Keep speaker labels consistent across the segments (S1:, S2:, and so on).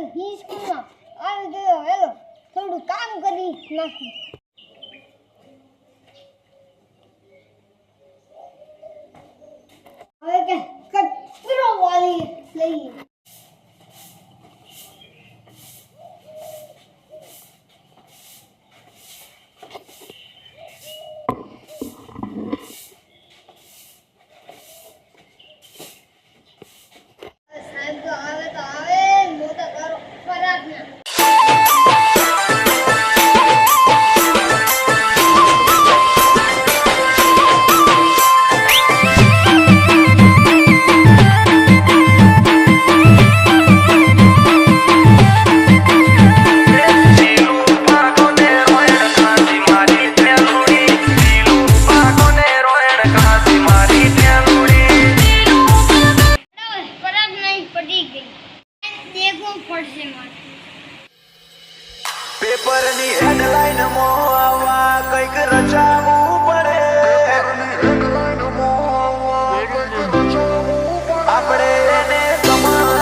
S1: લાગે હી સ્કૂલમાં આવી ગયો હેલો થોડું કામ કરી નાખું હવે કે કચરો વાળી લઈએ સાહેબ તો આવે મોટા કરો ફરાક ના
S2: पेपर ની હેડલાઇન મો આવા કઈક રચાવું પડે આપણે એને કમાવું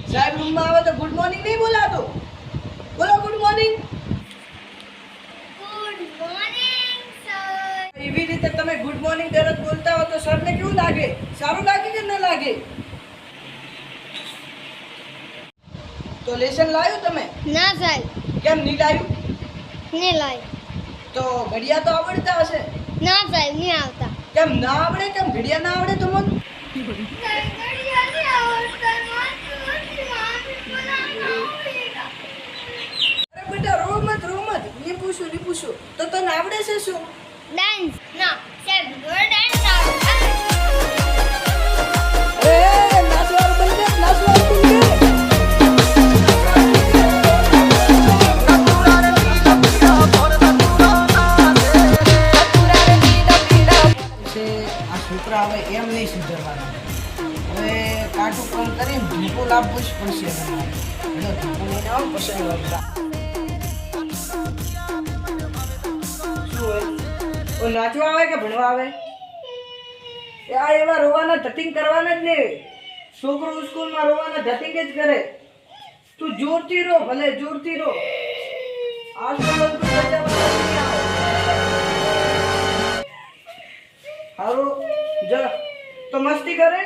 S3: સાહેબ રૂમમાં આવે તો ગુડ મોર્નિંગ નહીં બોલાતો બોલો ગુડ મોર્નિંગ
S1: સર
S3: એવી રીતે તમે ગુડ મોર્નિંગ દરરોજ બોલતા હો તો સરને કેવું લાગે સારું લાગે કે ન લાગે તો લેસન લાવ્યું તમે
S1: ના સાહેબ
S3: કેમ નહીં લાવ્યું
S1: ને લાય
S3: તો ઘડિયા તો આવડતા હશે
S1: ના સાહેબ નહીં આવતા
S3: કેમ ના આવડે કેમ ઘડિયા ના આવડે તમને અરે બેટા રો મત નહીં પૂછું તો તને આવડે છે શું
S1: ડાન્સ ના સાહેબ ડાન્સ આવડે
S3: એ નાચવાનું બંધ કર નાચવાનું બંધ કર આ છોકરા હવે એમ નહીં સુધરવાના હવે કાટું કામ કરીને ધૂપો લાવવું જ પડશે ધૂપો લઈને આવો પછી વળતા ઓ નાચવા આવે કે ભણવા આવે એ આ એવા રોવાના ધતિંગ કરવાના જ નહીં છોકરો સ્કૂલમાં રોવાના ધતિંગ જ કરે તું જોરથી રો ભલે જોરથી રો આજ તો હારું જા તો મસ્તી કરે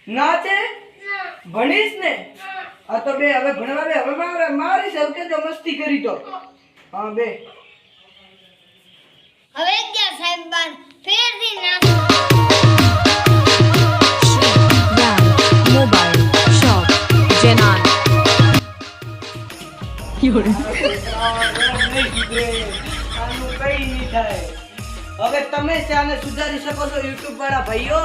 S3: નાચે ભણીશ ને આ તો બે હવે ભણવા બે હવે મારી સૌકે તો મસ્તી કરી તો હા બે
S1: હવે ગયા સાહેબ બાર ફેરથી ના
S4: Mobile Shop Jenan
S3: હવે તમે આને સુધારી શકો છો યુટ્યુબ વાળા ભાઈઓ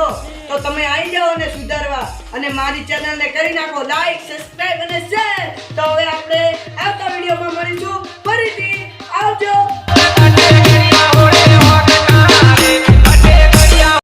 S3: તો તમે આવી જાઓ અને સુધારવા અને મારી ચેનલને કરી નાખો લાઈક સબસ્ક્રાઇબ અને શેર તો હવે આપણે આવતા વિડીયોમાં મળીશું ફરીથી આવજો